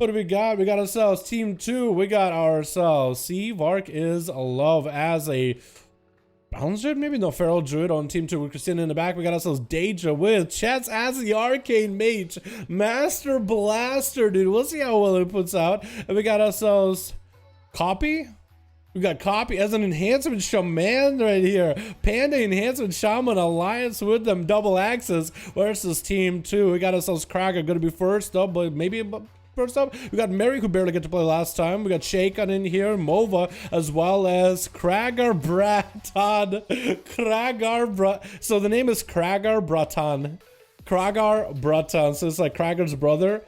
What do we got? We got ourselves team 2. We got ourselves Vark is love as a Balance Druid, maybe no Feral Druid on team 2 with Christina in the back. We got ourselves Daedra with Chets as the Arcane Mage. Master Blaster, dude. We'll see how well it puts out. And we got ourselves Copy. We got Copy as an enhancement Shaman right here. Panda enhancement Shaman alliance with them. Double axes versus team 2. We got ourselves Kraga going to be first up, but maybe first up. We got Mary who barely got to play last time. We got Shaken in here, Mova, as well as Kragar Braton. So the name is Kragar Braton. Kragar Braton. So it's like Kragar's brother.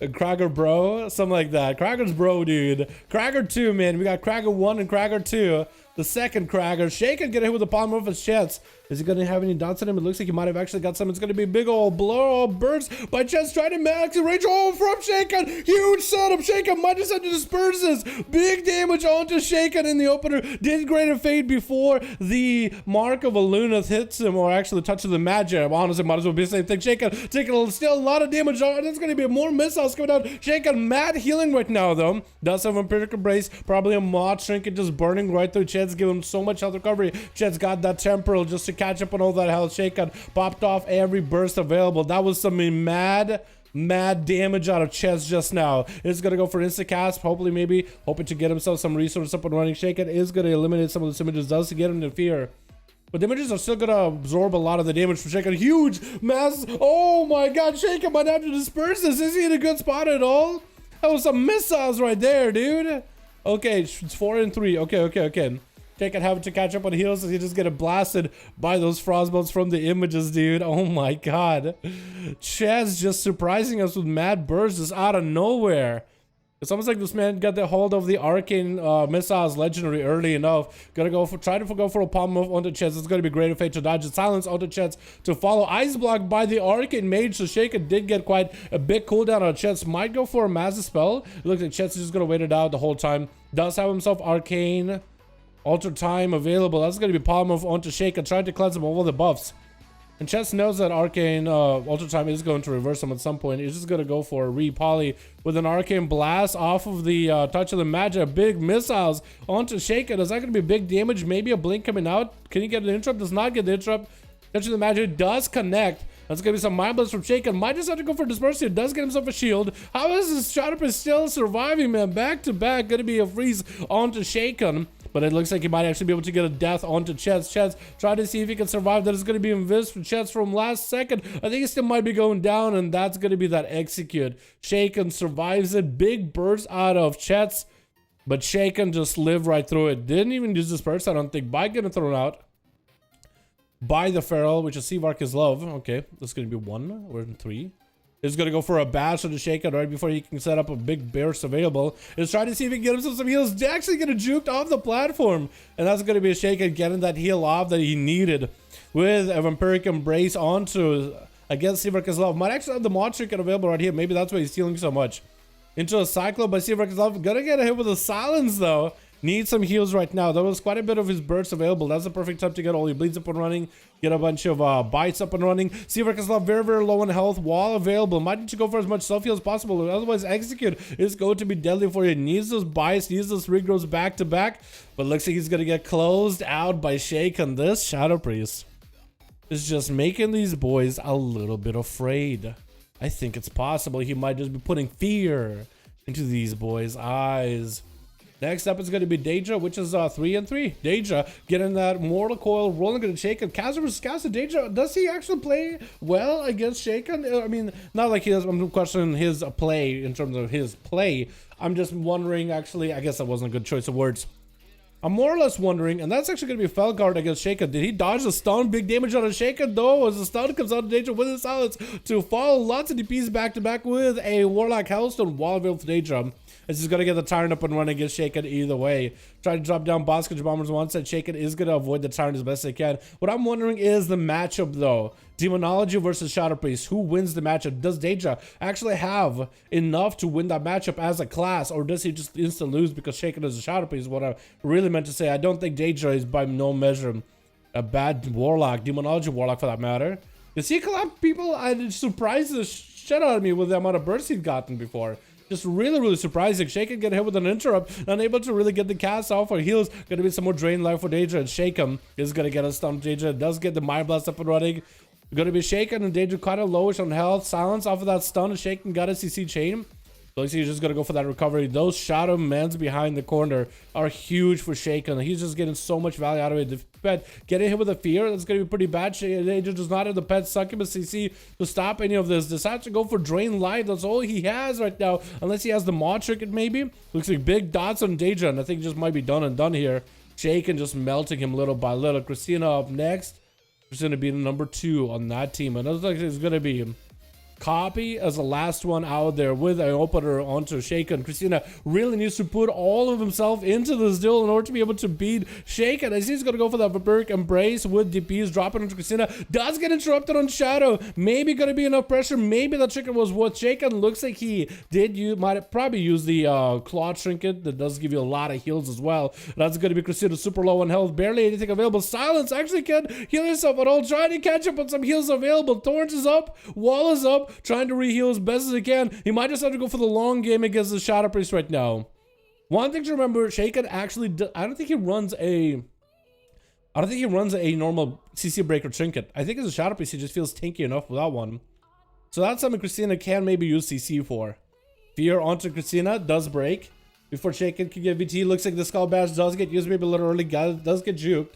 Kragar bro, something like that. Kragar's bro, dude. Kragar 2, man. We got Kragar 1 and Kragar 2. The second Kragar. Shaken get hit with the palm of his chest. Is he gonna have any dots on him? It looks like he might have actually got some. It's gonna be a big old blow burst by Chest trying to max range. Oh, from Shaken. Huge setup. Shaken might just have to disperse this. Big damage onto Shaken in the opener. Did great and fade before the mark of a Luneth hits him, or actually the touch of the magic. Honestly, might as well be the same thing. Shaken taking still a lot of damage on. There's gonna be more missiles coming out. Shaken mad healing right now though. Does have a Vampiric Embrace. Probably a mod trinket just burning right through Chest, give him so much health recovery. Chest got that temporal just to catch up on all that health. Shaken popped off every burst available. That was some mad damage out of Chest just now. It's gonna go for insta cast, hopefully, maybe hoping to get himself some resources up and running. Shaken is gonna eliminate some of the images, does to get him to fear, but the images are still gonna absorb a lot of the damage from Shaken. Huge mass. Oh my god, Shaken might have to disperse this. Is he in a good spot at all? That was some missiles right there, dude. Okay, it's 4 and 3. Okay. Shaken having to catch up on heals as he just get blasted by those frostbolts from the images, dude. Oh my god. Chaz just surprising us with mad bursts just out of nowhere. It's almost like this man got the hold of the arcane missiles legendary early enough. Gonna go for go for a palm move onto Chest. It's gonna be great fate to dodge it. Silence onto Chest to follow. Ice block by the arcane mage. So Shaken did get quite a big cooldown on Chest. Might go for a massive spell. It looks like Chest is just gonna wait it out the whole time. Does have himself arcane alter time available. That's going to be palm move onto Shaken, trying to cleanse him of all the buffs. And Chess knows that arcane alter time is going to reverse him at some point. He's just going to go for a re-poly with an arcane blast off of the touch of the magic. Big missiles onto Shaken. Is that going to be big damage? Maybe a blink coming out. Can he get an interrupt? Does not get the interrupt. Touch of the magic does connect. That's going to be some mind blast from Shaken. Might just have to go for dispersion. Does get himself a shield. How is this Shadowlands still surviving, man? Back to back. Going to be a freeze onto Shaken. But it looks like he might actually be able to get a death onto Chest. Chest trying to see if he can survive. That is going to be invis for Chest from last second. I think he still might be going down, and that's going to be that execute. Shaken survives it. Big burst out of Chest, but Shaken just lived right through it. Didn't even use this burst, I don't think, by getting thrown out by the Feral, which is Vark is love. Okay, that's going to be 1. We're in 3. He's going to go for a bash on the Shaken right before he can set up a big burst available. He's trying to see if he can get himself some heals. Actually getting juked off the platform. And that's going to be a Shaken getting that heal off that he needed with a Vampiric Embrace onto against Vark is love. Might actually have the mod trinket available right here. Maybe that's why he's healing so much. Into a Cyclone by Vark is love. Gonna get a hit with a Silence though. Needs some heals right now. There was quite a bit of his bursts available. That's the perfect time to get all your bleeds up and running. Get a bunch of bites up and running. Vark is love very low on health. Wall available. Might need to go for as much self heal as possible. Otherwise, execute is going to be deadly for you. Needs those bites. Needs those regrows back to back. But looks like he's gonna get closed out by Shaken. This Shadow Priest is just making these boys a little bit afraid. I think it's possible he might just be putting fear into these boys' eyes. Next up is going to be Daedra, which is 3 and 3. Daedra getting that Mortal Coil, rolling into Shaken. Kazra versus Kazra. Daedra, does he actually play well against Shaken? I mean, not like I'm questioning his play in terms of his play. I'm just wondering, actually, I guess that wasn't a good choice of words. I'm more or less wondering, and that's actually going to be Felguard against Shaken. Did he dodge the stun? Big damage on a Shaken, though, as the stun comes out of Daedra with his silence to follow lots of DPs back to back with a Warlock Hellstone while available for Daedra. This is going to get the Tyrant up and running against Shaken either way. Try to drop down Boskage Bombers once, and Shaken is going to avoid the Tyrant as best they can. What I'm wondering is the matchup, though. Demonology versus Shadow Priest. Who wins the matchup? Does Daedra actually have enough to win that matchup as a class, or does he just instant lose because Shaken is a Shadow Priest? Is what I really meant to say. I don't think Daedra is by no measure a bad Warlock. Demonology Warlock, for that matter. Does he collab people? It surprises the shit out of me with the amount of bursts he's gotten before. Just really surprising. Shaken get hit with an interrupt, unable to really get the cast off or heals. Gonna be some more drain life for Daedra, and Shaken is gonna get a stun. Daedra does get the Mind Blast up and running. Gonna be Shaken, and Daedra kind of lowish on health. Silence off of that stun, and Shaken got a CC chain. Looks like he's just gonna go for that recovery. Those shadow mans behind the corner are huge for Shaken. He's just getting so much value out of it. The pet getting hit with a fear, that's gonna be pretty bad. Daedra does not have the pet succubus CC to stop any of this. Decides to go for drain life. That's all he has right now, unless he has the mod trinket maybe. Looks like big dots on Daedra, and I think just might be done and done here. Shaken just melting him little by little. Christina up next. She's gonna be number 2 on that team, and it looks like it's gonna be Copy as the last one out there with an opener onto Shaken. Christina really needs to put all of himself into this duel in order to be able to beat Shaken. I see he's going to go for the Vampiric Embrace with DPs dropping into Christina. Does get interrupted on Shadow. Maybe going to be enough pressure. Maybe the trinket was what Shaken looks like he did. You might probably use the Claw Trinket. That does give you a lot of heals as well. That's going to be Christina super low on health. Barely anything available. Silence actually can't heal herself at all. Trying to catch up on some heals available. Thorns is up. Wall is up. Trying to re-heal as best as he can. He might just have to go for the long game against the Shadow Priest right now. One thing to remember, Shaken actually, I don't think he runs a normal CC breaker trinket. I think as a Shadow Priest, he just feels tanky enough without one. So that's something Christina can maybe use CC for. Fear onto Christina does break before Shaken can get VT. Looks like the Skull Bash does get used maybe a little early. Does get juked.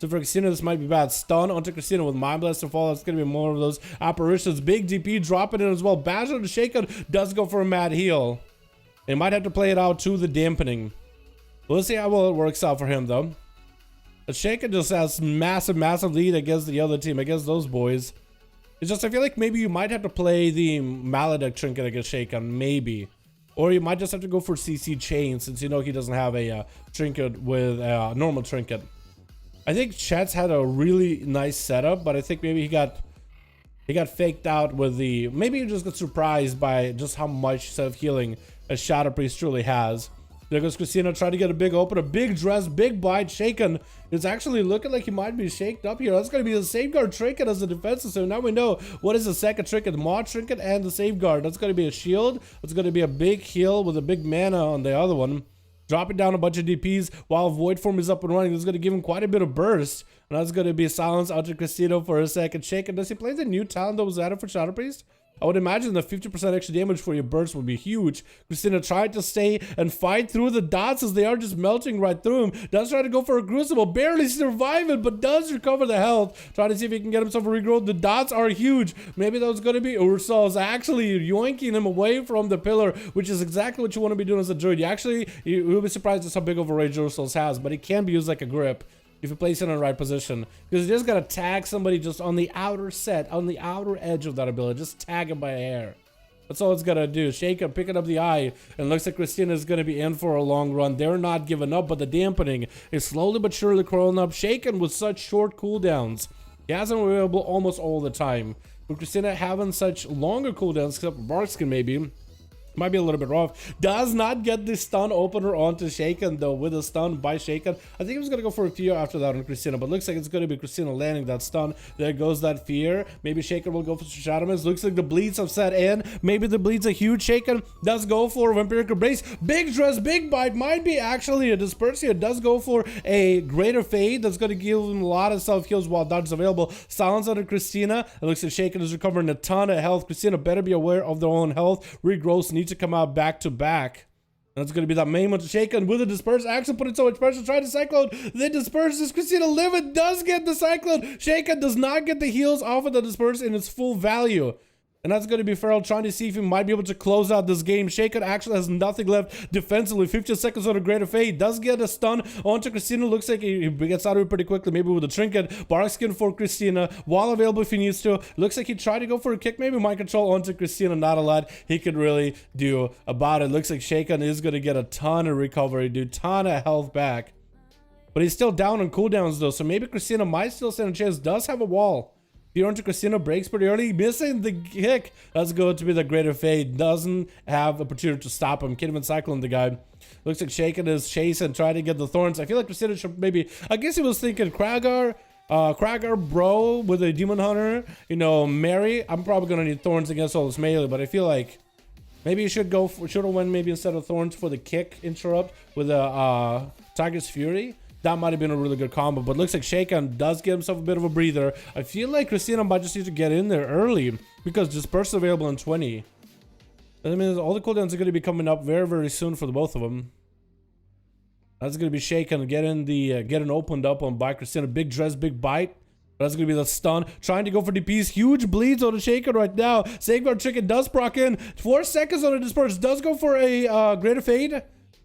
So for Christina, this might be bad. Stun onto Christina with Mind Blast to fall. It's going to be more of those apparitions. Big DP dropping in as well. Bash onto Shaken does go for a mad heal. They might have to play it out to the dampening. We'll see how well it works out for him, though. But Shaken just has massive lead against the other team, against those boys. It's just, I feel like maybe you might have to play the Maledicт trinket against Shaken, maybe. Or you might just have to go for CC chain, since you know he doesn't have a trinket with a normal trinket. I think Chet's had a really nice setup, but I think maybe he got faked out with the, maybe he just got surprised by just how much self-healing a Shadow Priest truly has. There goes Christina trying to get a big open, a big dress, big bite. Shaken is actually looking like he might be shaked up here. That's going to be the Safeguard trinket as a defensive. So now we know what is the second trinket, the Mod trinket and the Safeguard. That's going to be a shield. It's going to be a big heal with a big mana on the other one. Dropping down a bunch of DPs while Void Form is up and running. This is going to give him quite a bit of burst. And that's going to be a silence out to Cristino for a second. Shaken, does he play the new talent that was added for Shadow Priest? I would imagine the 50% extra damage for your burst would be huge. Christina tried to stay and fight through the dots as they are just melting right through him. Does try to go for a Crucible, barely surviving, but does recover the health. Trying to see if he can get himself a regrowth. The dots are huge. Maybe that was going to be Ursol's actually yoinking him away from the pillar, which is exactly what you want to be doing as a druid. You'll be surprised at how big of a range Ursol's has, but it can be used like a grip if you place it in the right position, because you just gotta tag somebody just on the outer set, on the outer edge of that ability. Just tag him by a hair. That's all it's gotta do. Shaken picking up the eye, and looks like Christina is gonna be in for a long run. They're not giving up, but the dampening is slowly but surely crawling up. Shaken with such short cooldowns, he has them available almost all the time. With Christina having such longer cooldowns, except for Barkskin maybe, might be a little bit rough. Does not get the stun opener onto Shaken though, with a stun by Shaken. I think he was gonna go for a fear after that on Christina, but looks like it's gonna be Christina landing that stun. There goes that fear. Maybe Shaken will go for Shadowlands. Looks like the bleeds have set in. Maybe the bleeds are huge. Shaken does go for Vampiric Embrace. Big dress, big bite. Might be actually a disperse here. Does go for a greater fade. That's gonna give him a lot of self heals while dodge is available. Silence under Christina. It looks like Shaken is recovering a ton of health. Christina better be aware of their own health. Regrowths need to come out back to back. That's going to be that main one to Shaken with a disperse. Axel putting so much pressure, trying to cyclone. Then disperses. Christina Livid does get the cyclone. Shaken does not get the heals off of the disperse in its full value. And that's going to be Feral trying to see if he might be able to close out this game. Shaken actually has nothing left defensively. 50 seconds on a greater fade. Does get a stun onto Christina. Looks like he gets out of it pretty quickly. Maybe with a trinket. Barkskin for Christina. Wall available if he needs to. Looks like he tried to go for a kick. Maybe mind control onto Christina. Not a lot he could really do about it. Looks like Shaken is going to get a ton of recovery. Dude, ton of health back. But he's still down on cooldowns though. So maybe Christina might still stand a chance. Does have a wall. Fear onto Christina breaks pretty early, missing the kick. That's going to be the greater fade. Doesn't have the opportunity to stop him. Can't even cycling the guy. Looks like Shaken is chasing, trying to get the thorns. I feel like Christina should maybe, I guess he was thinking Kragar bro with a demon hunter, you know, Mary. I'm probably gonna need thorns against all this melee, but I feel like Maybe you should go for, should have went maybe instead of Thorns for the kick interrupt with a Tiger's Fury. That might have been a really good combo, but looks like Shaman does give himself a bit of a breather. I feel like Christina might just need to get in there early because Disperse is available in 20. That means all the cooldowns are going to be coming up very, very soon for the both of them. That's going to be Shaman getting the getting opened up on by Christina. Big dress, big bite. That's going to be the stun. Trying to go for DPs. Huge bleeds on the Shaman right now. Safeguard Chicken does proc in. 4 seconds on the Disperse. Does go for a Greater Fade.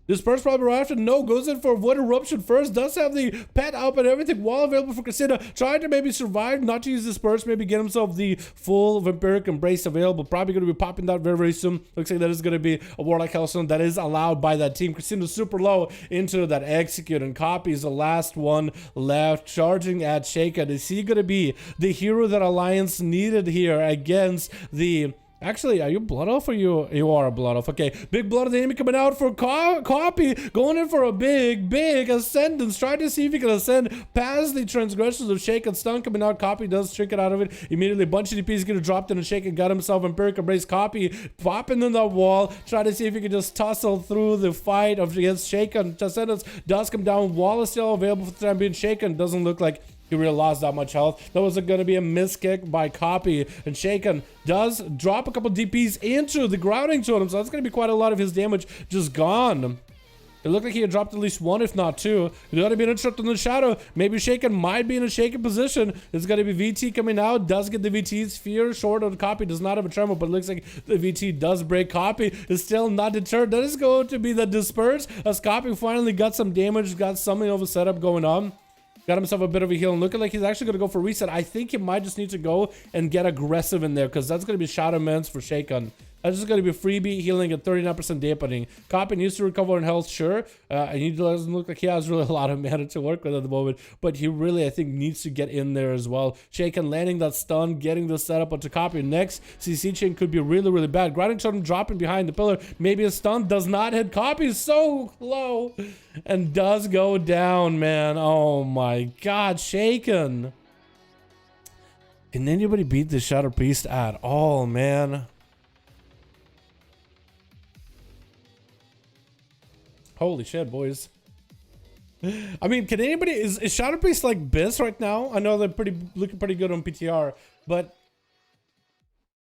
Disperse probably right after. No, goes in for Void Eruption first. Does have the pet up and everything. Wall available for Casino. Trying to maybe survive. Not to use Disperse. Maybe get himself the full Vampiric Embrace available. Probably going to be popping that very, very soon. Looks like that is going to be a Warlock Hellstone that is allowed by that team. Casino's super low into that Execute and copies the last one left. Charging at Shaman. Is he going to be the hero that Alliance needed here against the... Actually, are you Blood Elf or you are a Blood Elf? Okay, big Blood of the enemy coming out for copy, going in for a big ascendance, trying to see if he can ascend past the transgressions of Shaman. Stun coming out, copy does trick it out of it. Immediately, a bunch of DPs get dropped in and Shaman got himself Empiric Embrace, copy, popping in the wall, trying to see if he can just tussle through the fight against Shaman. Ascendance does come down, wall is still available for the time being. Shaman doesn't look like he really lost that much health. That was going to be a miss kick by Copy. And Shaman does drop a couple DPs into the grounding totem. So that's going to be quite a lot of his damage just gone. It looked like he had dropped at least one, if not two. There's going to be an interrupt in the shadow. Maybe Shaman might be in a Shaman position. There's going to be VT coming out. Does get the VT's fear. Short on Copy. Does not have a tremor, but it looks like the VT does break. Copy is still not deterred. That is going to be the Disperse. As Copy finally got some damage. Got something of a setup going on. Got himself a bit of a heal and looking like he's actually going to go for reset. I think he might just need to go and get aggressive in there because that's going to be Shadowlands for Shaman. That's just going to be freebie healing at 39% dampening. Copy needs to recover in health, sure. And he doesn't look like he has really a lot of mana to work with at the moment. But he really, I think, needs to get in there as well. Shaman landing that stun, getting the setup onto Copy. Next, CC chain could be really, really bad. Grinding Totem dropping behind the pillar. Maybe a stun does not hit Copy. So low. And does go down, man. Oh my god, Shaman. Can anybody beat the Shadow Priest at all, man? Holy shit, boys. I mean, can anybody... Is Shadow Priest like Biz right now? I know they're looking pretty good on PTR, but